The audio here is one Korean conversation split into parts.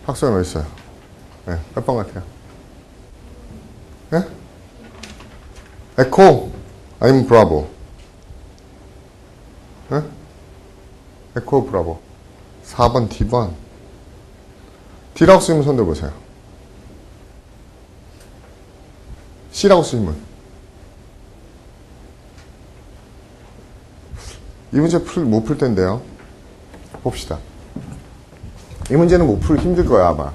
학생은 어디 있어요? 네, 몇 번 같아요? 네? 에코? 아니면 브라보? 네? 에코, 브라보. 4번, D번. D라고 쓰이면 손 들어보세요. C라고 쓰이면. 이 문제 못 풀 텐데요. 봅시다. 이 문제는 못 풀 힘들 거야, 아마.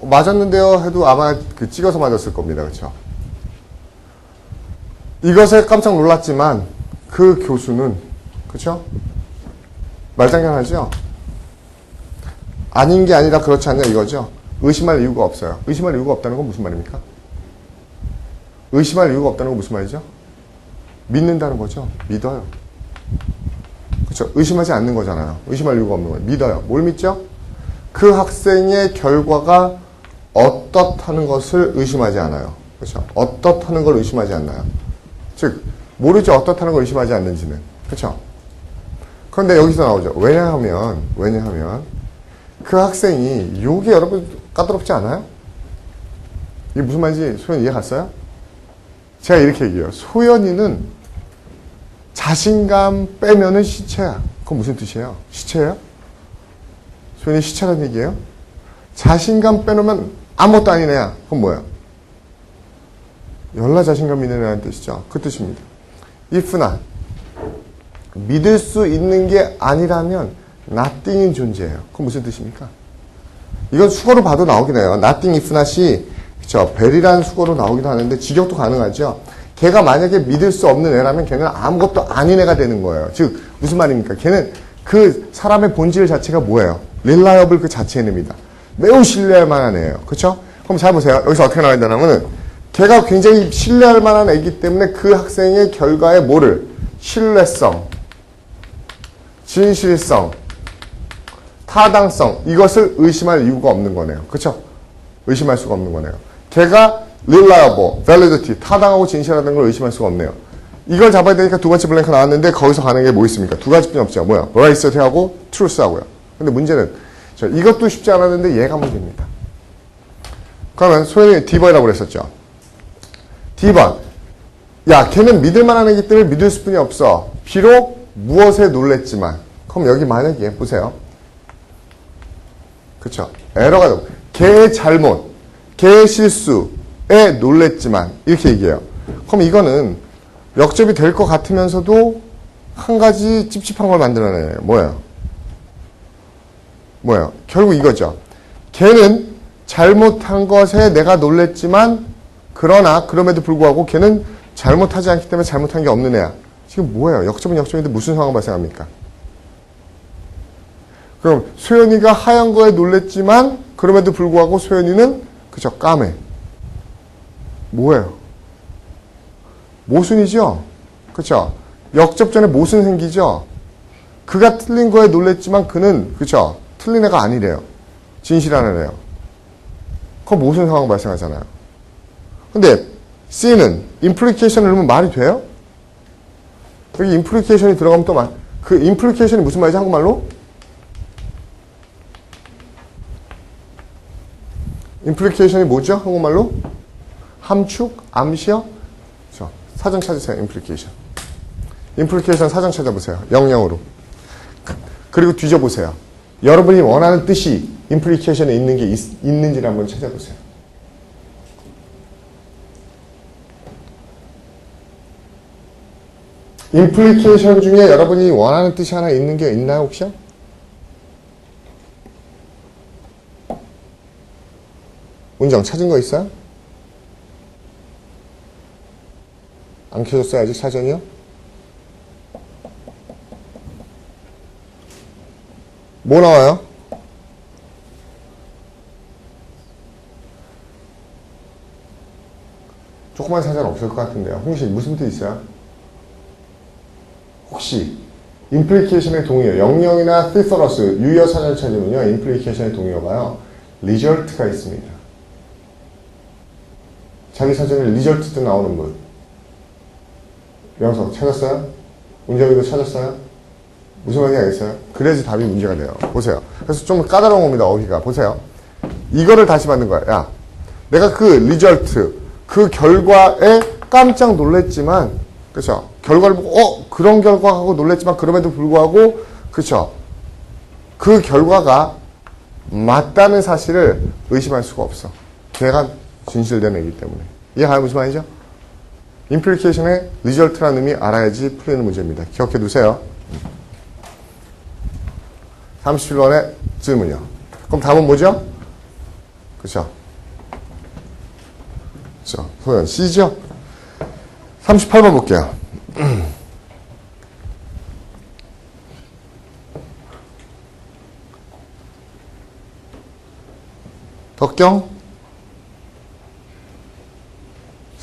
맞았는데요 해도 아마 찍어서 맞았을 겁니다. 그쵸? 이것에 깜짝 놀랐지만 그 교수는, 그쵸? 말장난하죠? 아닌 게 아니라 그렇지 않냐 이거죠? 의심할 이유가 없어요. 의심할 이유가 없다는 건 무슨 말입니까? 의심할 이유가 없다는 건 무슨 말이죠? 믿는다는 거죠. 믿어요. 그렇죠? 의심하지 않는 거잖아요. 의심할 이유가 없는 거예요. 믿어요. 뭘 믿죠? 그 학생의 결과가 어떻다는 것을 의심하지 않아요. 그렇죠? 어떻다는 걸 의심하지 않나요? 즉 모르죠. 어떻다는 걸 의심하지 않는지는. 그렇죠? 그런데 여기서 나오죠. 왜냐하면 그 학생이 요게 여러분 까다롭지 않아요? 이게 무슨 말인지 소연이 이해 갔어요? 제가 이렇게 얘기해요. 소연이는 자신감 빼면은 시체야. 그건 무슨 뜻이에요? 시체예요? 소연이 시체라는 얘기예요? 자신감 빼놓으면 아무것도 아닌 애야. 그건 뭐야? 열나 자신감 있는 애라는 뜻이죠. 그 뜻입니다. if나 믿을 수 있는 게 아니라면 nothing인 존재예요. 그건 무슨 뜻입니까? 이건 수거로 봐도 나오긴 해요. nothing if not이 그쵸? 벨이라는 수거로 나오기도 하는데 직역도 가능하죠. 걔가 만약에 믿을 수 없는 애라면 걔는 아무것도 아닌 애가 되는 거예요. 즉 무슨 말입니까? 걔는 그 사람의 본질 자체가 뭐예요? reliable 그 자체의 의미다. 매우 신뢰할 만한 애예요. 그렇죠? 그럼 잘 보세요. 여기서 어떻게 나와야 되냐면은 걔가 굉장히 신뢰할 만한 애이기 때문에 그 학생의 결과에 뭐를? 신뢰성, 진실성, 타당성 이것을 의심할 이유가 없는 거네요. 그렇죠? 의심할 수가 없는 거네요. 걔가 reliable, validity, 타당하고 진실하다는 걸 의심할 수가 없네요. 이걸 잡아야 되니까 두 번째 블랭크 나왔는데 거기서 가는 게 뭐 있습니까? 두 가지뿐이 없죠. 뭐야? veracity하고 truth하고요. 근데 문제는 이것도 쉽지 않았는데 얘가 문제입니다. 그러면 소연이 D번이라고 그랬었죠. D번. 야, 걔는 믿을 만한 애기 때문에 믿을 수뿐이 없어. 비록 무엇에 놀랬지만. 그럼 여기 만약에 보세요. 그쵸? 에러가 걔의 잘못, 걔의 실수에 놀랬지만 이렇게 얘기해요. 그럼 이거는 역접이 될 것 같으면서도 한 가지 찝찝한 걸 만들어내요. 뭐예요? 결국 이거죠. 걔는 잘못한 것에 내가 놀랬지만 그러나 그럼에도 불구하고 걔는 잘못하지 않기 때문에 잘못한 게 없는 애야. 지금 뭐예요? 역접은 역접인데 무슨 상황이 발생합니까? 그럼 소연이가 하얀 거에 놀랬지만 그럼에도 불구하고 소연이는 그죠? 까매. 뭐예요? 모순이죠? 그쵸? 역접 전에 모순 생기죠? 그가 틀린 거에 놀랬지만 그는 그쵸? 틀린 애가 아니래요. 진실한 애래요. 그건 모순 상황 발생하잖아요. 근데 C는 implication을 넣으면 말이 돼요? 여기 implication이 들어가면 또 그 implication이 무슨 말이지 한국말로? implication이 뭐죠? 한국말로? 함축? 암시어? 사전 찾으세요. implication. implication 사전 찾아보세요. 영영으로. 그리고 뒤져보세요. 여러분이 원하는 뜻이 implication에 있는 게 있는지를 한번 찾아보세요. implication 중에 여러분이 원하는 뜻이 하나 있는 게 있나요, 혹시? 운정 찾은 거 있어요? 안 켜졌어요, 아직 사전이요? 뭐 나와요? 조그만 사전 없을 것 같은데요. 혹시 무슨 뜻 있어요? 혹시 implication의 동의어, 영영이나 thesaurus, 유의어 사전을 찾으면요, implication의 동의어가요, result가 있습니다. 자기 사전에 result도 나오는 분. 명석 찾았어요? 운정이도 찾았어요? 무슨 말인지 알겠어요? 그래야지 답이 문제가 돼요. 보세요. 그래서 좀 까다로운 겁니다. 어휘가. 보세요. 이거를 다시 받는 거야. 야, 내가 그 리절트, 그 결과에 깜짝 놀랬지만, 그쵸? 결과를 보고, 그런 결과하고 놀랬지만, 그럼에도 불구하고, 그쵸? 그 결과가 맞다는 사실을 의심할 수가 없어. 걔가 진실된 애기 때문에. 이해가요? 무슨 말이죠? 임플리케이션의 리절트라는 의미 알아야지 풀리는 문제입니다. 기억해 두세요. 37번의 질문이요. 그럼 답은 뭐죠? 그쵸? 그쵸? 소연 C죠? 38번 볼게요. 덕경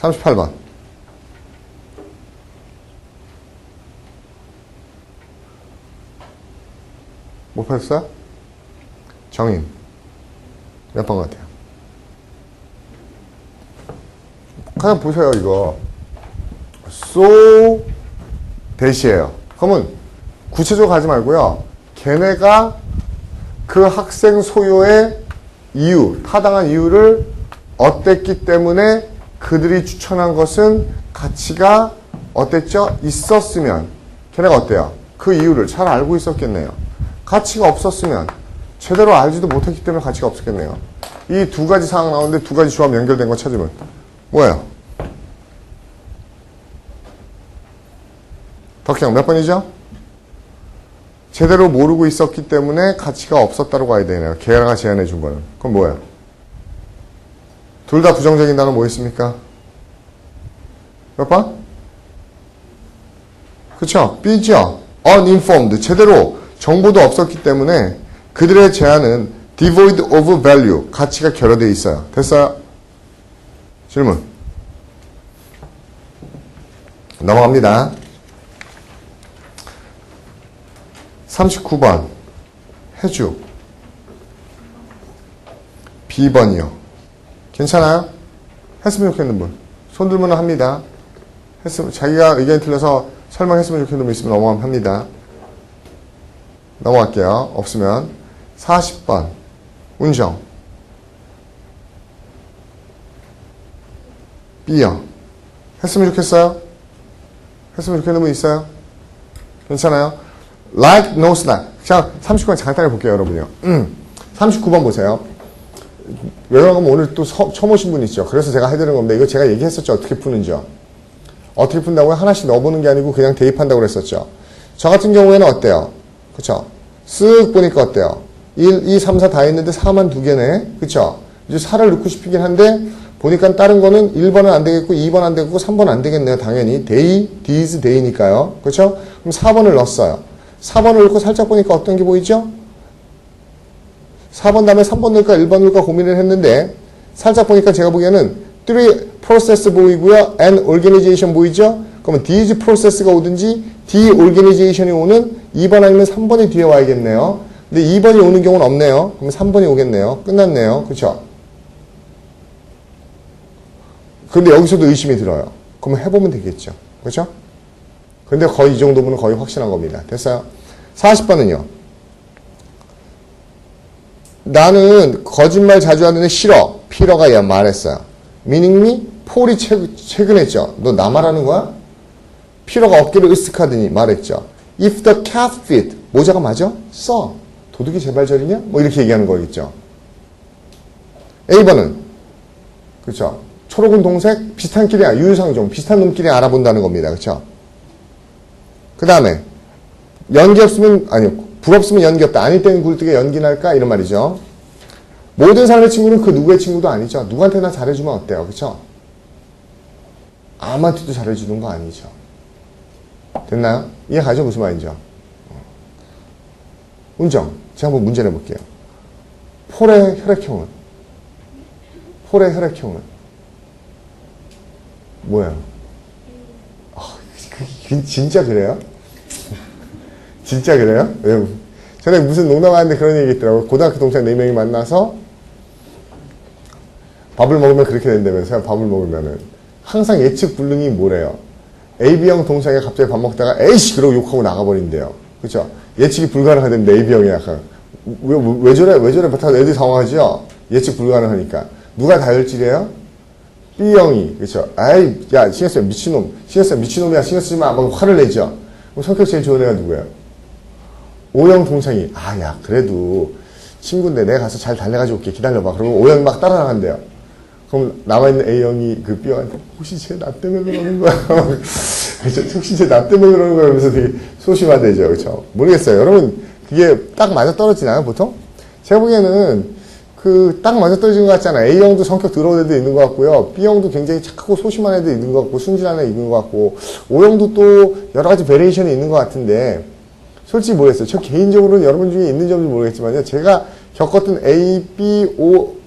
38번 못 폈어요? 정인 몇 번 같아요? 그냥 보세요. 이거 so 대시예요. 그러면 구체적으로 가지 말고요. 걔네가 그 학생 소요의 이유, 타당한 이유를 어땠기 때문에 그들이 추천한 것은 가치가 어땠죠? 있었으면 걔네가 어때요? 그 이유를 잘 알고 있었겠네요. 가치가 없었으면 제대로 알지도 못했기 때문에 가치가 없었겠네요. 이 두 가지 상황 나오는데 두 가지 조합 연결된 거 찾으면 뭐예요? 덕형 몇 번이죠? 제대로 모르고 있었기 때문에 가치가 없었다고 가야 되네요. 걔가 제안해 준 거는. 그럼 뭐예요? 둘 다 부정적인 단어 뭐 있습니까? 몇 번? 그쵸? B죠? uninformed. 제대로 정보도 없었기 때문에 그들의 제안은 devoid of value. 가치가 결여되어 있어요. 됐어요? 질문. 넘어갑니다. 39번. 해주. B번이요. 괜찮아요? 했으면 좋겠는 분. 손 들면 합니다. 했으면, 자기가 의견이 틀려서 설명했으면 좋겠는 분 있으면 넘어가면 합니다. 넘어갈게요. 없으면. 40번. 운정. B요. 했으면 좋겠어요? 했으면 좋겠는 분 있어요? 괜찮아요? Like, no, not. 자, 39번 잠깐 해볼게요, 여러분요. 39번 보세요. 외워가면 오늘 또 처음 오신 분 있죠. 그래서 제가 해드리는 겁니다. 이거 제가 얘기했었죠. 어떻게 푸는지요. 어떻게 푼다고요? 하나씩 넣어보는 게 아니고 그냥 대입한다고 그랬었죠. 저 같은 경우에는 어때요? 그쵸? 쓱 보니까 어때요? 1, 2, 3, 4 다 있는데 4만 2개네. 그쵸? 이제 4를 넣고 싶긴 한데 보니까 다른 거는 1번은 안 되겠고 2번 안 되겠고 3번 안 되겠네요. 당연히. day, these, day니까요. 그쵸? 그럼 4번을 넣었어요. 4번을 넣고 살짝 보니까 어떤 게 보이죠? 4번 다음에 3번 넣을까 1번 넣을까 고민을 했는데 살짝 보니까 제가 보기에는 3 process 보이고요. and organization 보이죠? 그러면 these process가 오든지 the organization이 오는 2번 아니면 3번이 뒤에 와야겠네요. 근데 2번이 오는 경우는 없네요. 그러면 3번이 오겠네요. 끝났네요. 그쵸? 근데 여기서도 의심이 들어요. 그러면 해보면 되겠죠. 그쵸? 근데 거의 이 정도면 거의 확실한 겁니다. 됐어요? 40번은요. 나는 거짓말 자주 하는데 싫어. 피러가 말했어요. meaning 폴이 최근했죠. 너 나 말하는 거야? 피러가 어깨를 으쓱하더니 말했죠. If the cat fit, 모자가 맞아? 써. 도둑이 제발저리냐? 뭐 이렇게 얘기하는 거겠죠. A번은 그렇죠. 초록은 동색, 비슷한 끼리 유유상종, 비슷한 놈끼리 알아본다는 겁니다. 그렇죠? 그 다음에 연기 없으면 부럽으면 연기 없다. 아닐 때는 굴뚝에 연기 날까? 이런 말이죠. 모든 사람의 친구는 그 누구의 친구도 아니죠. 누구한테나 잘해주면 어때요? 그렇죠? 아무한테도 잘해주는 거 아니죠. 됐나요? 이해가죠? 무슨 말인지요? 운정. 제가 한번 문제 내볼게요. 폴의 혈액형은? 폴의 혈액형은? 뭐예요? 진짜 그래요? 진짜 그래요? 전에 무슨 농담하는데 그런 얘기 있더라고요. 고등학교 동창 4명이 만나서 밥을 먹으면 그렇게 된다면서요. 밥을 먹으면은. 항상 예측 불능이 뭐래요? AB형 동창이 갑자기 밥 먹다가 에이씨! 그러고 욕하고 나가버린대요. 그쵸? 예측이 불가능하던데, A병이 약간. 왜 저래? 왜 저래? 다 애들이 당황하죠? 예측 불가능하니까. 누가 다혈질이에요? B형이. 그쵸? 아이, 야, 신경 쓰면 미친놈. 신경 쓰면 미친놈이야. 신경 쓰지 마. 막 화를 내죠? 그럼 성격 제일 좋은 애가 누구예요? O형 동창이. 아, 야, 그래도 친구인데 내가 가서 잘 달래가지고 올게. 기다려봐. 그러고 O형이 막 따라나간대요. 그럼 남아있는 A형이 그 B형한테 혹시 쟤 나 때문에 그러는 거야? 혹시 쟤 나 때문에 그러는 거야? 그러면서 되게 소심하대죠. 그쵸? 모르겠어요. 여러분, 그게 딱 맞아 떨어지나요, 보통? 제가 보기에는 딱 맞아 떨어지는 것 같잖아요. A형도 성격 더러운 애도 있는 것 같고요. B형도 굉장히 착하고 소심한 애도 있는 것 같고, 순진한 애 있는 것 같고, O형도 또 여러 가지 베리에이션이 있는 것 같은데, 솔직히 모르겠어요. 저 개인적으로는 여러분 중에 있는지 없는지 모르겠지만요. 제가 겪었던 AB형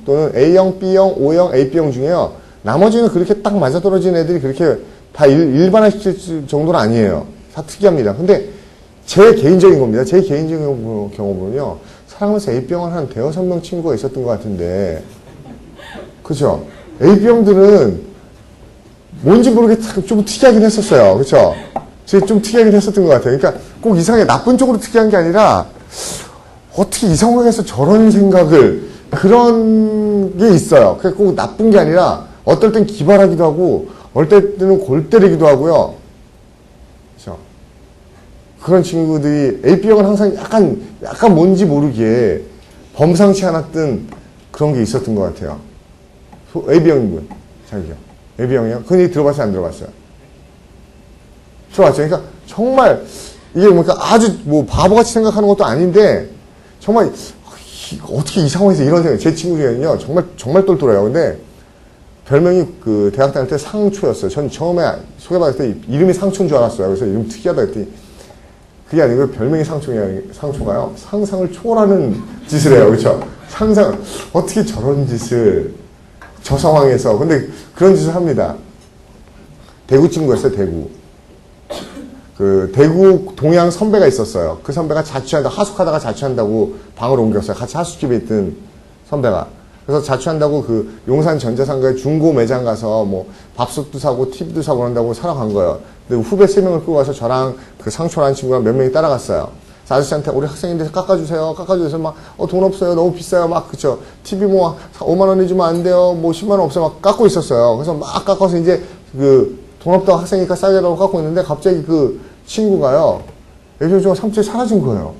또는 A형, B형, O형, AB형 중에요. 나머지는 그렇게 딱 맞아 떨어지는 애들이 그렇게 다 일반화시킬 정도는 아니에요. 다 특이합니다. 근데 제 개인적인 겁니다. 제 개인적인 경험으로는요. 살아가면서 A병을 한 대여섯 명 친구가 있었던 것 같은데, 그죠? A병들은 뭔지 모르게 좀 특이하긴 했었어요. 그쵸? 좀 특이하긴 했었던 것 같아요. 그러니까 꼭 이상하게 나쁜 쪽으로 특이한 게 아니라, 어떻게 이 상황에서 저런 생각을, 그런 게 있어요. 그게 꼭 나쁜 게 아니라, 어떨 땐 기발하기도 하고, 어떨 때는 골 때리기도 하고요. 그쵸? 그런 친구들이 A병은 항상 약간 뭔지 모르게 범상치 않았던 그런 게 있었던 것 같아요. A병인 자기요. A병이요? 그런 얘기 들어봤어요? 안 들어봤어요? 들어봤죠? 그러니까 정말 이게 그러니까 아주 뭐 바보같이 생각하는 것도 아닌데 정말 어떻게 이 상황에서 이런 생각, 제 친구 중에는요, 정말 똘똘해요. 근데 별명이 그 대학 다닐 때 상초였어요. 전 처음에 소개받을 때 이름이 상초인 줄 알았어요. 그래서 이름 특이하다 했더니 그게 아니고 별명이 상초가요. 상상을 초월하는 짓을 해요. 그렇죠? 어떻게 저런 짓을 저 상황에서. 근데 그런 짓을 합니다. 대구 친구였어요. 대구 동양 선배가 있었어요. 그 선배가 하숙하다가 자취한다고 방을 옮겼어요. 같이 하숙집에 있던 선배가. 그래서 자취한다고 그 용산 전자상가에 중고 매장 가서 뭐 밥솥도 사고 TV도 사고 그런다고 사러 간 거예요. 근데 후배 3명을 끌고 가서 저랑 그 상초라는 친구랑 몇 명이 따라갔어요. 그래서 아저씨한테 우리 학생인데 깎아주세요. 막, 돈 없어요. 너무 비싸요. 막, 그쵸. TV 뭐 5만원 내주면 안 돼요. 뭐 10만원 없어요. 막 깎고 있었어요. 그래서 막 깎아서 이제 돈 없다고 학생이니까 싸게 달라고 깎고 있는데 갑자기 그 친구가요. 예전에 삼촌이 사라진 거예요.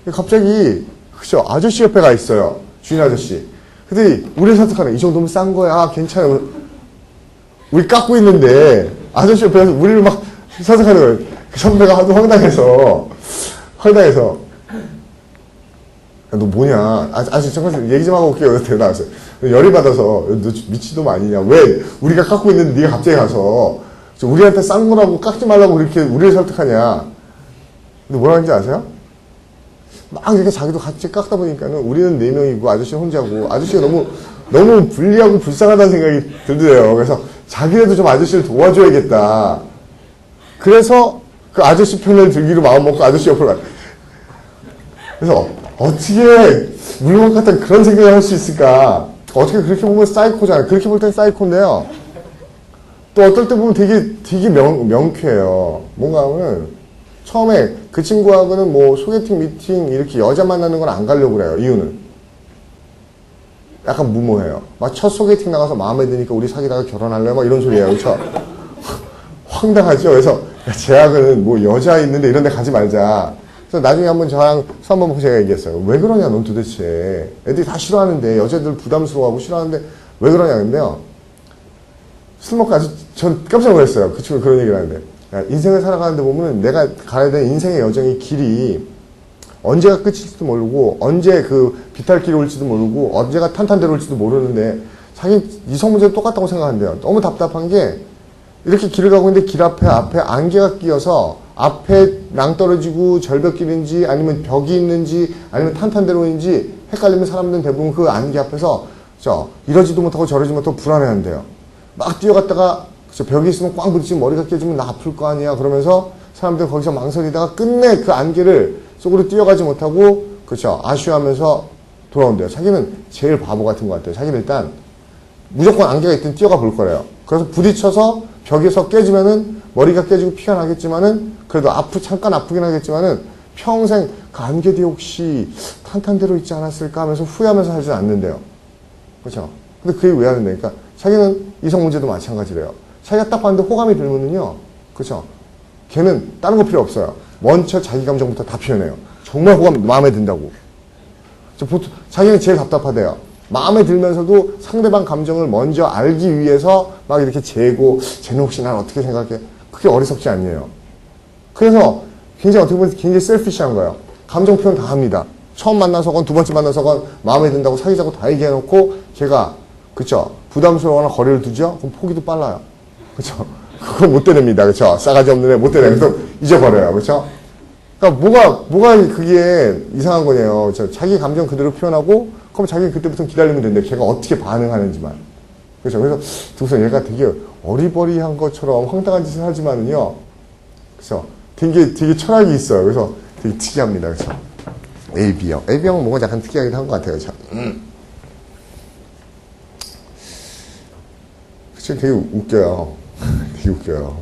갑자기, 그쵸. 아저씨 옆에 가 있어요. 주인 아저씨. 근데 우리 선택하는 이 정도면 싼 거야. 괜찮아. 우리 깎고 있는데 아저씨 옆에 가서 우리를 막 선택하는 거예요. 그 선배가 하도 황당해서 야, 너 뭐냐. 아저씨 잠깐 얘기 좀 하고 올게요. 그래서 대답 나왔어요. 열이 받아서 너 미친놈 아니냐. 왜 우리가 깎고 있는데 네가 갑자기 가서 우리한테 싼 거라고 깎지 말라고 그렇게 우리를 설득하냐. 근데 뭐라 하는지 아세요? 막 이렇게 자기도 같이 깎다 보니까는 우리는 4명이고 아저씨는 혼자고 아저씨가 너무 불리하고 불쌍하다는 생각이 들더래요. 그래서 자기라도 좀 아저씨를 도와줘야겠다. 그래서 그 아저씨 편을 들기로 마음먹고 아저씨 옆으로 갔다. 그래서 어떻게 물건 같은 그런 생각을 할 수 있을까? 어떻게 그렇게 보면 사이코잖아요. 그렇게 볼 땐 사이코인데요. 또 어떨 때 보면 되게 명쾌해요. 뭔가 하면 처음에 그 친구하고는 뭐 소개팅, 미팅 이렇게 여자 만나는 건 안 가려고 그래요. 이유는 약간 무모해요. 막 첫 소개팅 나가서 마음에 드니까 우리 사귀다가 결혼할래? 막 이런 소리예요. 그렇죠? 황당하죠. 그래서 제약은 뭐 여자 있는데 이런 데 가지 말자. 그래서 나중에 한번 저랑 술 한번 먹고 제가 얘기했어요. 왜 그러냐 넌 도대체. 애들이 다 싫어하는데 여자들 부담스러워하고 싫어하는데 왜 그러냐. 근데요. 술 먹고 아주 전 깜짝 놀랐어요. 그 친구가 그런 얘기를 하는데. 인생을 살아가는데 보면 내가 가야 되는 인생의 여정의 길이 언제가 끝일지도 모르고 언제 그 비탈길이 올지도 모르고 언제가 탄탄대로 올지도 모르는데 자기 이성 문제도 똑같다고 생각한대요. 너무 답답한 게 이렇게 길을 가고 있는데 길 앞에 안개가 끼어서 앞에 낭떠러지고 절벽길인지 아니면 벽이 있는지 아니면 탄탄대로인지 헷갈리면 사람들은 대부분 그 안개 앞에서 이러지도 못하고 저러지 못하고 불안해한대요. 막 뛰어갔다가 벽이 있으면 꽝 부딪히면 머리가 깨지면 나 아플 거 아니야. 그러면서 사람들은 거기서 망설이다가 끝내 그 안개를 속으로 뛰어가지 못하고 아쉬워하면서 돌아온대요. 자기는 제일 바보 같은 것 같아요. 자기는 일단 무조건 안개가 있든 뛰어가 볼 거래요. 그래서 부딪혀서 벽에서 깨지면은 머리가 깨지고 피가 나겠지만은 그래도 잠깐 아프긴 하겠지만은 평생 그 안개 뒤에 혹시 탄탄대로 있지 않았을까 하면서 후회하면서 살지는 않는데요. 그렇죠? 근데 그게 왜 하는데? 그러니까 자기는 이성 문제도 마찬가지래요. 자기가 딱 봤는데 호감이 들면은요. 그렇죠? 걔는 다른 거 필요 없어요. 먼저 자기 감정부터 다 표현해요. 정말 마음에 든다고. 보통 자기는 제일 답답하대요. 마음에 들면서도 상대방 감정을 먼저 알기 위해서 막 이렇게 재고 쟤는 혹시 난 어떻게 생각해? 그게 어리석지 않네요. 그래서 굉장히 어떻게 보면 굉장히 셀피시한 거예요. 감정 표현 다 합니다. 처음 만나서건 두 번째 만나서건 마음에 든다고 사귀자고 다 얘기해놓고 걔가 그쵸 부담스러워하는 거리를 두죠? 그럼 포기도 빨라요. 그쵸? 그거 못 되냅니다. 그쵸? 싸가지 없는 애 못 되내. 그래서 잊어버려요. 그쵸? 그러니까 뭐가 그게 이상한 거냐요. 그쵸? 자기 감정 그대로 표현하고 그럼 자기는 그때부터 기다리면 되는데 걔가 어떻게 반응하는지만. 그렇죠. 그래서 두고서 얘가 되게 어리버리한 것처럼 황당한 짓을 하지만은요. 그래서 되게 철학이 있어요. 그래서 되게 특이합니다. 그렇죠. AB형. AB형은 뭔가 약간 특이하기도 한 것 같아요. 그렇죠. 그쵸. 되게 웃겨요. 되게 웃겨요.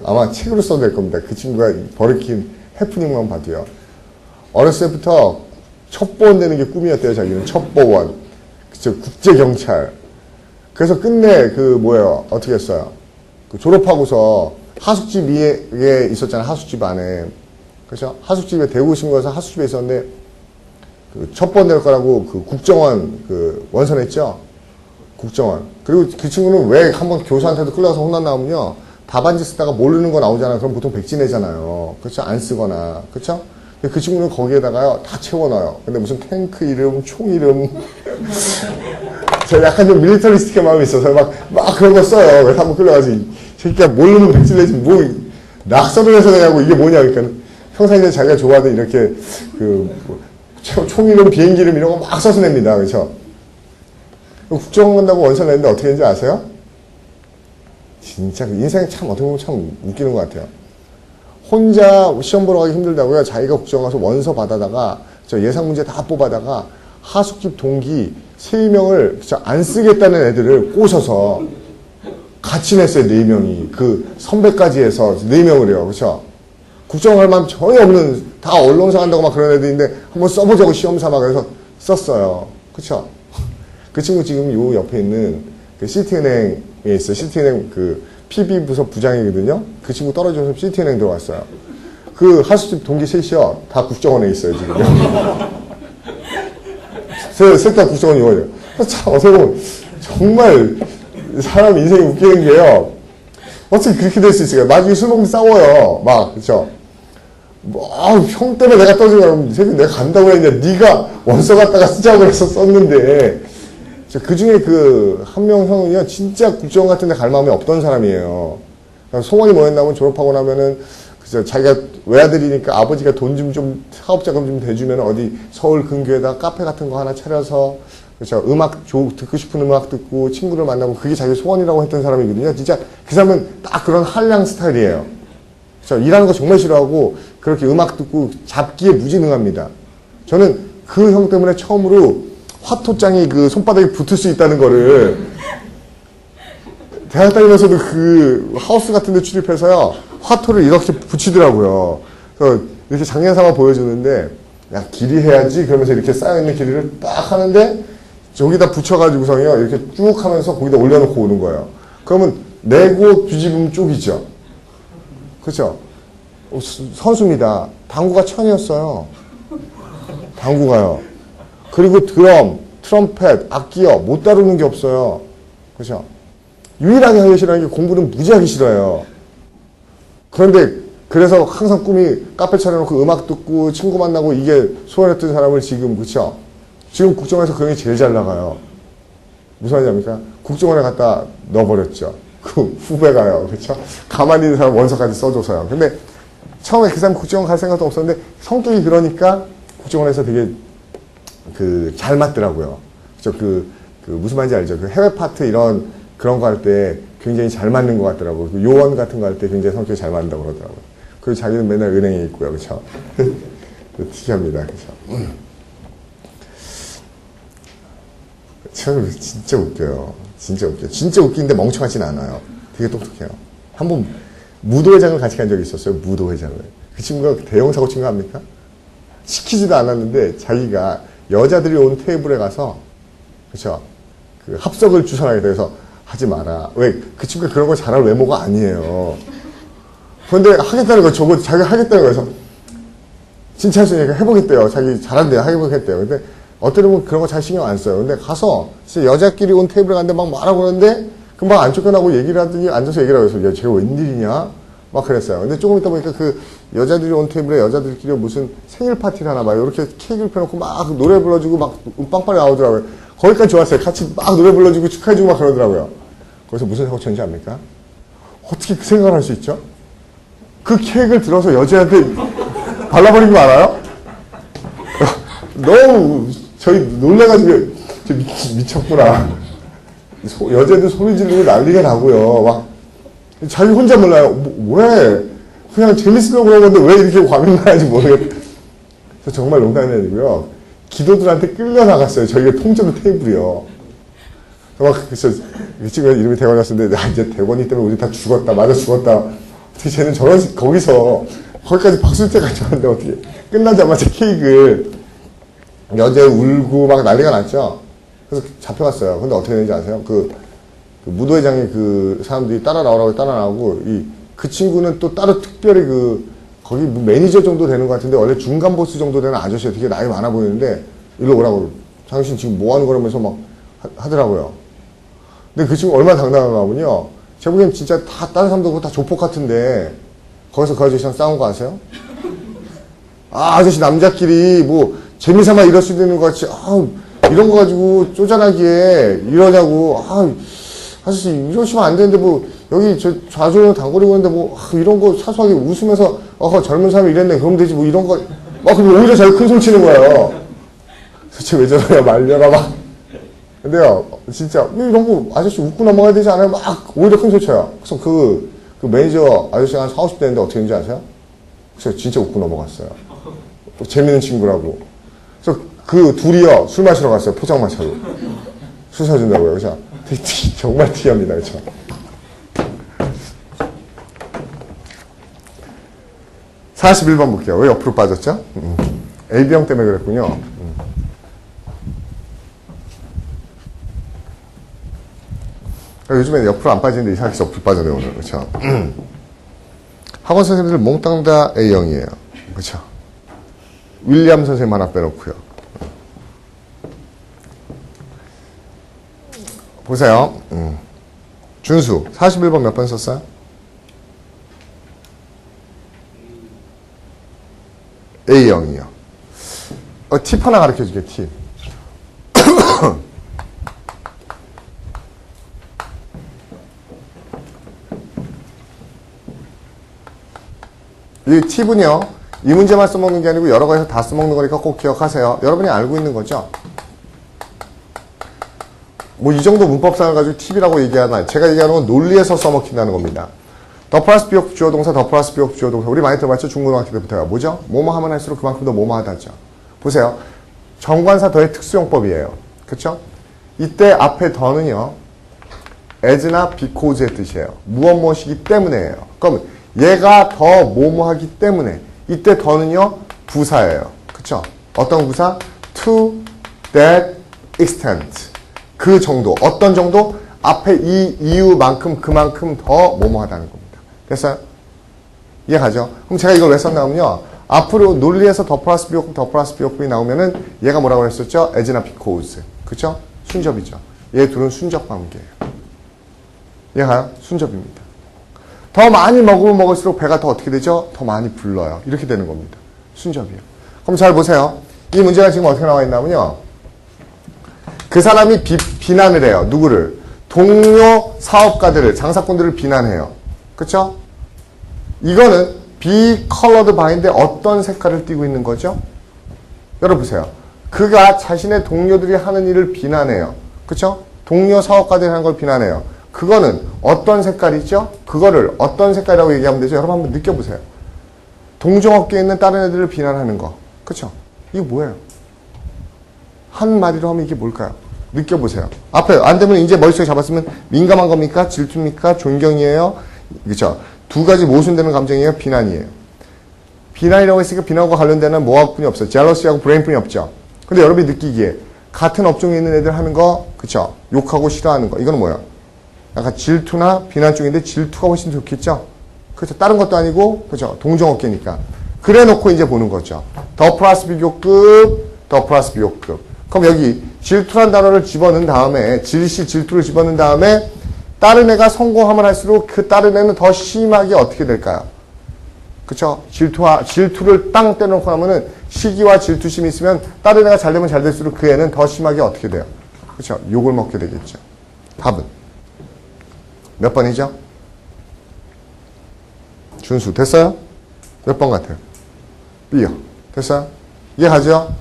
아마 책으로 써도 될 겁니다. 그 친구가 벌이킨 해프닝만 봐도요. 어렸을 때부터 첩보원 되는 게 꿈이었대요, 자기는. 첩보원. 그쵸, 국제경찰. 그래서 끝내, 어떻게 했어요? 졸업하고서 하숙집에 있었잖아요, 하숙집 안에. 그죠? 하숙집에 대구 신고해서 하숙집에 있었는데, 첩보원 될 거라고 국정원, 원서냈죠? 국정원. 그리고 그 친구는 왜 한번 교수한테도 끌려가서 혼났나면요. 답안지 쓰다가 모르는 거 나오잖아요. 그럼 보통 백지내잖아요. 그렇죠? 안 쓰거나. 그렇죠? 그 친구는 거기에다가요, 다 채워넣어요. 근데 무슨 탱크 이름, 총 이름. 저 약간 좀 밀리터리스틱한 마음이 있어서 막 그런 거 써요. 그래서 한번 끌려가서, 새끼가 모르면 백지내지, 낙서를 해서 내냐고, 이게 뭐냐. 그러니까 평상시에 자기가 좋아하던 이렇게, 총 이름, 비행기 이름 이런 거 막 써서 냅니다. 그렇죠? 국정원 간다고 원서 냈는데 어떻게 했는지 아세요? 진짜 인생이 참 어떻게 보면 참 웃기는 것 같아요. 혼자 시험 보러 가기 힘들다고요. 자기가 국정원 가서 원서 받아다가 예상 문제 다 뽑아다가 하숙집 동기 3명을 안 쓰겠다는 애들을 꼬셔서 같이 냈어요. 4명이. 선배까지 해서 4명을 해요. 그렇죠? 국정원 할 마음 전혀 없는 다 언론사 간다고 막 그런 애들인데 한번 써보자고 시험 삼아 그래서 썼어요. 그렇죠? 그 친구 지금 요 옆에 있는 시티은행에 있어요. 시티은행 PB 부서 부장이거든요. 그 친구 떨어져서 시티은행 들어갔어요. 하숙집 동기 셋이요. 다 국정원에 있어요, 지금. 셋 다 국정원 요원이에요. 참, 어떻게 보면, 정말, 사람 인생이 웃기는 게요. 어떻게 그렇게 될 수 있을까요? 나중에 술 먹으면 싸워요. 그쵸? 형 때문에 내가 떨어진 거야. 새끼 내가 간다고 했는데, 네가 원서 갖다가 쓰자고 해서 썼는데, 그 중에 한 명 형은요, 진짜 국정원 같은 데 갈 마음이 없던 사람이에요. 소원이 뭐였냐면 졸업하고 나면은, 자기가 외아들이니까 아버지가 돈 좀 사업자금 좀 대주면 어디 서울 근교에다 카페 같은 거 하나 차려서, 그렇죠. 듣고 싶은 음악 듣고 친구를 만나고 그게 자기 소원이라고 했던 사람이거든요. 진짜 그 사람은 딱 그런 한량 스타일이에요. 그렇죠. 일하는 거 정말 싫어하고 그렇게 음악 듣고 잡기에 무지능합니다. 저는 그 형 때문에 처음으로 화토장이 손바닥에 붙을 수 있다는 거를 대학 다니면서도 하우스 같은 데 출입해서요, 화토를 이렇게 붙이더라고요. 그래서 이렇게 장난 삼아 보여주는데, 야, 길이 해야지. 그러면서 이렇게 쌓여있는 길이를 딱 하는데, 저기다 붙여가지고서요, 이렇게 쭉 하면서 거기다 올려놓고 오는 거예요. 그러면 내고 뒤집으면 쪽이죠. 그쵸? 선수입니다. 당구가 천이었어요. 당구가요. 그리고 드럼, 트럼펫, 악기요. 못 다루는 게 없어요. 그죠? 유일하게 하기 싫어하는 게 공부는 무지하게 싫어요. 그런데 그래서 항상 꿈이 카페 차려놓고 음악 듣고 친구 만나고 이게 소원했던 사람을 지금, 그쵸? 지금 국정원에서 그런 게 제일 잘 나가요. 무슨 말인지 압니까? 국정원에 갖다 넣어버렸죠. 후배가요. 그쵸? 가만히 있는 사람 원서까지 써줘서요. 근데 처음에 그 사람 국정원 갈 생각도 없었는데 성격이 그러니까 국정원에서 되게 잘 맞더라고요. 그쵸? 무슨 말인지 알죠? 해외 파트 그런 거 할 때 굉장히 잘 맞는 것 같더라고요. 요원 같은 거 할 때 굉장히 성격이 잘 맞는다고 그러더라고요. 그리고 자기는 맨날 은행에 있고요. 그쵸? 특이합니다. 그쵸? 참, 진짜 웃겨요. 진짜 웃겨요. 진짜 웃긴데 멍청하진 않아요. 되게 똑똑해요. 한번 무도회장을 같이 간 적이 있었어요. 무도회장을. 그 친구가 대형 사고 친 거 압니까? 시키지도 않았는데 자기가 여자들이 온 테이블에 가서 그쵸? 그 합석을 주선하게 돼서 하지 마라. 왜? 그 친구가 그런 거 잘할 외모가 아니에요. 그런데 하겠다는 거, 저거 자기가 하겠다는 거여서 진찰수 얘기가 해보겠대요. 자기 잘한대요. 해보겠대요. 근데 어때는 그런 거 잘 신경 안 써요. 근데 가서 진짜 여자끼리 온 테이블에 갔는데 막 말하고 그러는데 금방 안 쫓겨나고 얘기를 하더니 앉아서 얘기를 하고 있어요. 야, 쟤가 웬일이냐? 막 그랬어요. 근데 조금 있다 보니까 그 여자들이 온 테이블에 여자들끼리 무슨 생일 파티를 하나 봐요. 이렇게 케이크를 펴놓고 막 노래 불러주고 막 빵빵이 나오더라고요. 거기까지 좋았어요. 같이 막 노래 불러주고 축하해주고 막 그러더라고요. 거기서 무슨 사고 쳤는지 압니까? 어떻게 그 생각을 할 수 있죠? 그 케이크를 들어서 여자한테 발라버린 거 알아요? 너무 저희 놀래가지고 미쳤구나. 여자들 소리 지르고 난리가 나고요. 막 자기 혼자 몰라요. 왜? 그냥 재밌으려고 그런 건데 왜 이렇게 과민하는지 모르겠어요. 정말 농담이 아니고요. 기도들한테 끌려나갔어요. 저희가 통째로 테이블이요. 그래서 이 친구가 이름이 대건이었는데 이제 대건이 때문에 우리 다 죽었다. 맞아 죽었다. 어떻게 쟤는 거기까지 박수째까지 왔는데 어떻게 끝나자마자 케이크를 여자 울고 막 난리가 났죠. 그래서 잡혀갔어요. 근데 어떻게 되는지 아세요? 그 무도회장이 그 사람들이 따라 나오고 그 친구는 또 따로 특별히 거기 매니저 정도 되는 것 같은데 원래 중간 보스 정도 되는 아저씨가 되게 나이 많아 보이는데 일로 오라고 당신 지금 뭐 하는 거라면서 막 하더라고요. 근데 그 친구 얼마나 당당한가 하면요. 제 보기엔 진짜 다 다른 사람들 그거 다 조폭 같은데 거기서 그 아저씨랑 싸운 거 아세요? 아저씨 남자끼리 뭐 재미삼아 이럴 수도 있는 것 같이 이런 거 가지고 쪼잔하게 이러냐고 아저씨 이러시면 안 되는데 뭐 여기 저 좌조는 단거리고 있는데 뭐 이런 거 사소하게 웃으면서 젊은 사람이 이랬네 그러면 되지 뭐 이런 거 그럼 오히려 자기 큰 소리 치는 거예요. 도대체 왜 저러냐 말려라 막. 근데요 진짜 이런 거 아저씨 웃고 넘어가야 되지 않아요? 막 오히려 큰 소리 쳐요. 그래서 그 매니저 아저씨가 한 40, 50대인데 어떻게 했는지 아세요? 그래서 진짜 웃고 넘어갔어요. 재밌는 친구라고. 그래서 그 둘이요 술 마시러 갔어요. 포장마차로. 술 사준다고요. 그래서 정말 특이합니다. 그렇죠? 음. 41번 볼게요. 왜 옆으로 빠졌죠? AB형 때문에 그랬군요. 요즘에 옆으로 안 빠지는데 이상하게 옆으로 빠져요 오늘. 그렇죠? 학원 선생님들 몽땅 다 A형이에요. 그렇죠? 윌리엄 선생님 하나 빼놓고요. 보세요. 준수 41번 몇 번 썼어요? A형이요. 팁 하나 가르쳐줄게. 팁. 이 팁은요. 이 문제만 써먹는 게 아니고 여러 가지에서 다 써먹는 거니까 꼭 기억하세요. 여러분이 알고 있는 거죠? 뭐 이 정도 문법상을 가지고 팁이라고 얘기하나 제가 얘기하는 건 논리에서 써먹힌다는 겁니다. 더 플러스 비역 주어 동사, 더 플러스 비역 주어 동사 우리 많이 들어봤죠? 중고등학교 때부터가 뭐죠? 뭐뭐 하면 할수록 그만큼 더 뭐뭐 하다죠. 보세요. 정관사 더의 특수용법이에요. 그쵸? 이때 앞에 더는요. as나 because의 뜻이에요. 무엇이기 때문에예요. 그럼 얘가 더 뭐뭐 하기 때문에 이때 더는요. 부사예요. 그쵸? 어떤 부사? to that extent. 그 정도. 어떤 정도? 앞에 이 이유만큼 그만큼 더 뭐뭐 하다는 겁니다. 됐어요? 이해가죠? 그럼 제가 이걸 왜 썼냐면요. 앞으로 논리에서 더 플러스 비용법, 더 플러스 비용법이 나오면은 얘가 뭐라고 했었죠? as나 because. 그쵸? 순접이죠. 얘 둘은 순접 관계예요. 이해가요? 순접입니다. 더 많이 먹으면 먹을수록 배가 더 어떻게 되죠? 더 많이 불러요. 이렇게 되는 겁니다. 순접이요. 그럼 잘 보세요. 이 문제가 지금 어떻게 나와 있냐면요. 그 사람이 비난을 해요. 누구를? 동료 사업가들을, 장사꾼들을 비난해요. 그쵸? 이거는 be colored by인데 어떤 색깔을 띠고 있는 거죠? 여러분 보세요. 그가 자신의 동료들이 하는 일을 비난해요. 그쵸? 동료 사업가들이 하는 걸 비난해요. 그거는 어떤 색깔이죠? 그거를 어떤 색깔이라고 얘기하면 되죠? 여러분 한번 느껴보세요. 동종업계에 있는 다른 애들을 비난하는 거. 그쵸? 이거 뭐예요? 한마디로 하면 이게 뭘까요? 느껴보세요. 앞에 안 되면 이제 머릿속에 잡았으면 민감한 겁니까? 질투입니까? 존경이에요? 그렇죠? 두 가지 모순되는 감정이에요. 비난이에요. 비난이라고 했으니까 비난과 관련되는 뭐하고뿐이 없어요. 젤러시하고 브레인뿐이 없죠. 근데 여러분이 느끼기에 같은 업종에 있는 애들 하는 거, 그쵸? 욕하고 싫어하는 거. 이거는 뭐야? 약간 질투나 비난 쪽인데 질투가 훨씬 좋겠죠? 그렇죠. 다른 것도 아니고, 그죠? 동종업계니까. 그래 놓고 이제 보는 거죠. 더 플러스 비교급, 더 플러스 비교급. 그럼 여기 질투란 단어를 집어넣은 다음에, 질투를 집어넣은 다음에, 다른 애가 성공하면 할수록 그 다른 애는 더 심하게 어떻게 될까요? 그쵸? 질투를 땅 떼놓고 나면은 시기와 질투심이 있으면 다른 애가 잘 되면 잘 될수록 그 애는 더 심하게 어떻게 돼요? 그쵸? 욕을 먹게 되겠죠. 답은? 몇 번이죠? 준수, 됐어요? 몇 번 같아요? B요. 됐어요? 이해가죠?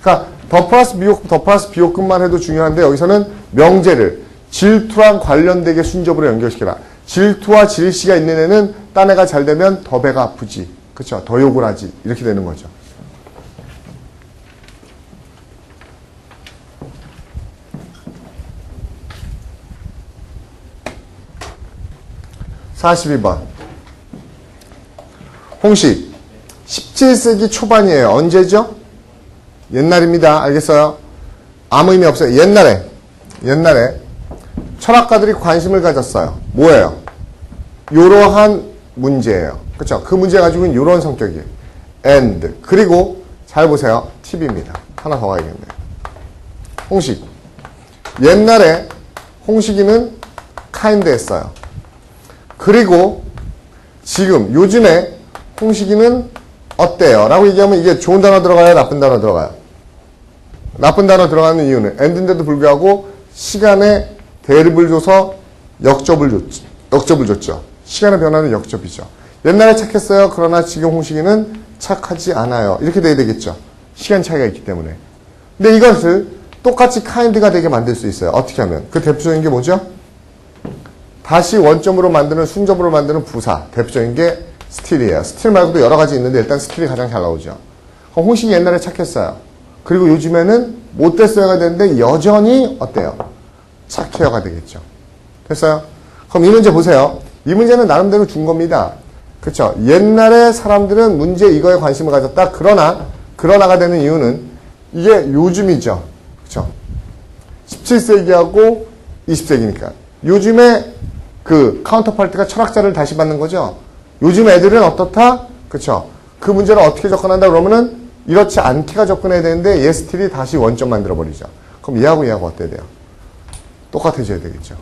그러니까 더 플러스 비호급만 해도 중요한데 여기서는 명제를 질투랑 관련되게 순접으로 연결시켜라. 질투와 질시가 있는 애는 딴 애가 잘 되면 더 배가 아프지. 그쵸? 더 욕을 하지. 이렇게 되는 거죠. (42번) 홍식 17세기 초반이에요. 언제죠? 옛날입니다. 알겠어요? 아무 의미 없어요. 옛날에 철학가들이 관심을 가졌어요. 뭐예요? 이러한 문제예요. 그쵸? 그 문제 가지고 있는 이런 성격이에요. and 그리고 잘 보세요. 팁입니다. 하나 더 가야겠네요. 홍식 옛날에 홍식이는 kind 했어요. 그리고 지금 요즘에 홍식이는 어때요? 라고 얘기하면 이게 좋은 단어 들어가요? 나쁜 단어 들어가요? 나쁜 단어 들어가는 이유는 and인데도 불구하고 시간에 대립을 줘서 역접을 줬죠. 시간의 변화는 역접이죠. 옛날에 착했어요. 그러나 지금 홍식이는 착하지 않아요. 이렇게 돼야 되겠죠. 시간 차이가 있기 때문에. 근데 이것을 똑같이 kind가 되게 만들 수 있어요. 어떻게 하면? 그 대표적인 게 뭐죠? 다시 원점으로 만드는 순접으로 만드는 부사. 대표적인 게 still이에요. still 말고도 여러 가지 있는데 일단 still이 가장 잘 나오죠. 그럼 홍식이 옛날에 착했어요. 그리고 요즘에는 못됐어요가 되는데 여전히 어때요? 착해요가 되겠죠. 됐어요? 그럼 이 문제 보세요. 이 문제는 나름대로 준 겁니다. 그쵸? 옛날에 사람들은 문제 이거에 관심을 가졌다. 그러나가 되는 이유는 이게 요즘이죠. 그쵸? 17세기하고 20세기니까. 요즘에 그 카운터파트가 철학자를 다시 받는 거죠. 요즘 애들은 어떻다? 그쵸? 그 문제를 어떻게 접근한다 그러면은 이렇지 않게가 접근해야 되는데 얘 스틸이 다시 원점 만들어버리죠. 그럼 얘하고 어때야 돼요? 똑같아져야 되겠죠.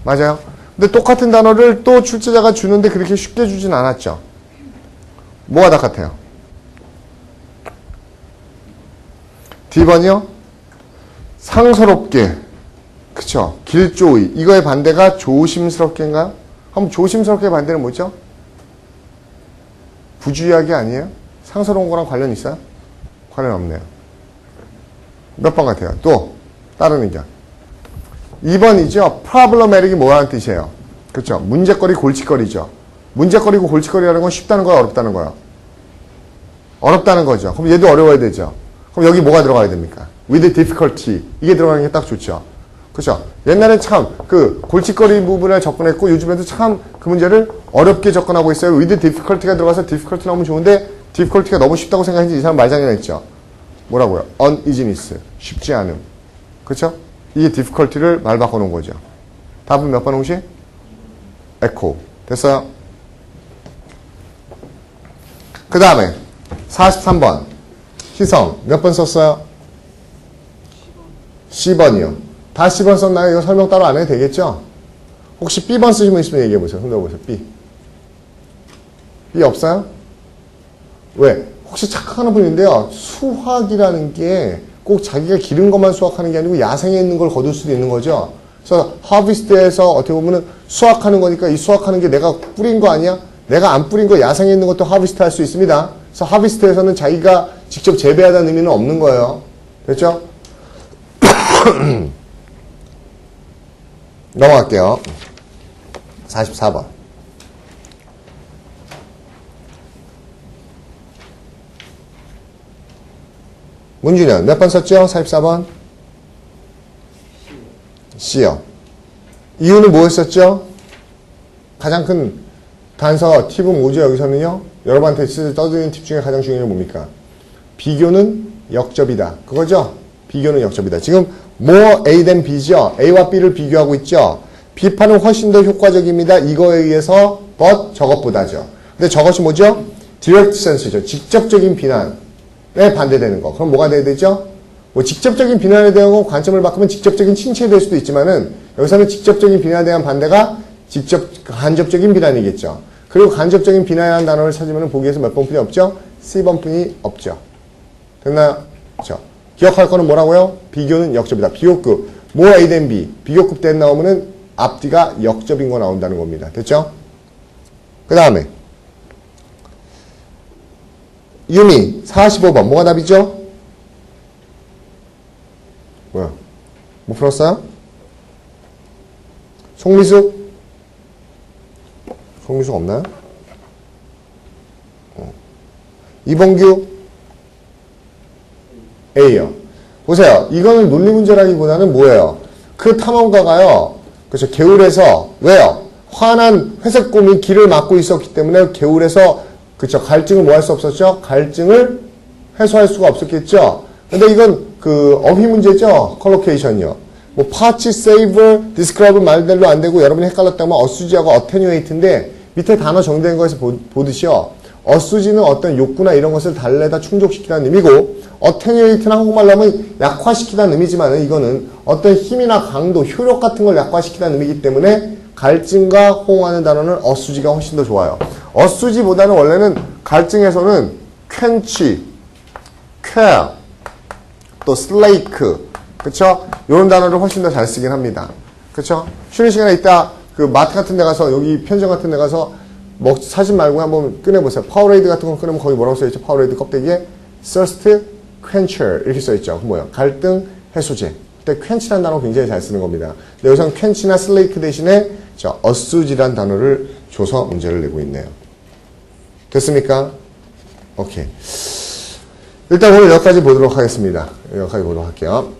맞아요? 근데 똑같은 단어를 또 출제자가 주는데 그렇게 쉽게 주진 않았죠. 뭐가 똑같아요? D번이요? 상서롭게. 그쵸? 길조의. 이거의 반대가 조심스럽게인가요? 그럼 조심스럽게 반대는 뭐죠? 부주의하게 아니에요? 상서로운 거랑 관련 있어요? 관련 없네요. 몇 번 같아요? 또 다른 의견. 2번이죠. problematic이 뭐라는 뜻이에요? 그렇죠? 문제거리, 골칫거리죠. 문제거리고 골칫거리라는 건 쉽다는 거야, 어렵다는 거야? 어렵다는 거죠. 그럼 얘도 어려워야 되죠. 그럼 여기 뭐가 들어가야 됩니까? with difficulty. 이게 들어가는 게 딱 좋죠. 그렇죠? 옛날엔 참 그 골칫거리 부분에 접근했고 요즘에도 참 그 문제를 어렵게 접근하고 있어요. with difficulty가 들어가서 difficulty 나오면 좋은데 difficulty가 너무 쉽다고 생각했는지 이 사람 말장난했죠. 뭐라고요? uneasiness. 쉽지 않음. 그렇죠? 이게 difficulty를 말 바꿔놓은 거죠. 답은 몇 번 홍시? echo. 됐어요? 그 다음에 43번 희성 몇 번 썼어요? 10번이요. 다 10번 썼나요? 이거 설명 따로 안 해도 되겠죠? 혹시 B번 쓰신 분 있으면 얘기해보세요. 손 들어보세요. B. B 없어요? 왜? 혹시 착각하는 분인데요. 수학이라는 게 꼭 자기가 기른 것만 수확하는 게 아니고 야생에 있는 걸 거둘 수도 있는 거죠. 그래서 하비스트에서 어떻게 보면은 수확하는 거니까 이 수확하는 게 내가 뿌린 거 아니야? 내가 안 뿌린 거 야생에 있는 것도 하비스트 할 수 있습니다. 그래서 하비스트에서는 자기가 직접 재배하다는 의미는 없는 거예요. 됐죠? 넘어갈게요. 44번. 문준현 몇 번 썼죠? 44번? C요. 이유는 뭐였었죠? 가장 큰 단서, 팁은 뭐죠? 여기서는요. 여러분한테 떠드는 팁 중에 가장 중요한 게 뭡니까? 비교는 역접이다. 그거죠? 비교는 역접이다. 지금 more A than B죠? A와 B를 비교하고 있죠? 비판은 훨씬 더 효과적입니다. 이거에 의해서 but 저것보다죠. 근데 저것이 뭐죠? direct sense죠. 직접적인 비난에 반대되는 거. 그럼 뭐가 돼야 되죠? 뭐 직접적인 비난에 대한 관점을 바꾸면 직접적인 칭찬이 될 수도 있지만은 여기서는 직접적인 비난에 대한 반대가 간접적인 비난이겠죠. 그리고 간접적인 비난이라는 단어를 찾으면 보기에서 몇 번뿐이 없죠? C번뿐이 없죠. 됐나요? 그렇죠. 기억할 거는 뭐라고요? 비교는 역접이다. 비교급. more A than B. 비교급 때 나오면은 앞뒤가 역접인 거 나온다는 겁니다. 됐죠? 그 다음에 유미 45번 뭐가 답이죠? 뭐야? 못 풀었어요? 송미숙? 송미숙 없나요? 이봉규? A요. 보세요. 이거는 논리 문제라기보다는 뭐예요? 그 탐험가가요. 그렇죠. 개울에서 왜요? 환한 회색곰이 길을 막고 있었기 때문에 개울에서 그렇죠. 갈증을 뭐 할 수 없었죠? 갈증을 해소할 수가 없었겠죠. 근데 이건 그 어휘 문제죠. 컬로케이션이요. 뭐 파치, 세이버, 디스크라이브 말대로 안 되고 여러분이 헷갈렸다면 어수지하고 어테뉴에이트인데 밑에 단어 정리된 거에서 보듯이요. 어수지는 어떤 욕구나 이런 것을 달래다 충족시키다는 의미고 어테뉴에이트는 한국말로 하면 약화시키다는 의미지만 이거는 어떤 힘이나 강도, 효력 같은 걸 약화시키다는 의미이기 때문에 갈증과 호응하는 단어는 어수지가 훨씬 더 좋아요. 어수지보다는 원래는 갈증에서는 quench, quell, 또 slake, 그쵸? 이런 단어를 훨씬 더 잘 쓰긴 합니다. 그쵸? 쉬는 시간에 이따 그 마트 같은 데 가서 여기 편의점 같은 데 가서 사진 말고 한번 꺼내보세요. 파워레이드 같은 거 꺼내면 거기 뭐라고 써있죠? 파워레이드 껍데기에 thirst quencher 이렇게 써있죠. 그 뭐야? 갈등 해소제. 그때 quench라는 단어 굉장히 잘 쓰는 겁니다. 근데 여기서는 quench나 slake 대신에 어수지라는 단어를 줘서 문제를 내고 있네요. 됐습니까? 오케이. 일단 오늘 여기까지 보도록 하겠습니다. 여기까지 보도록 할게요.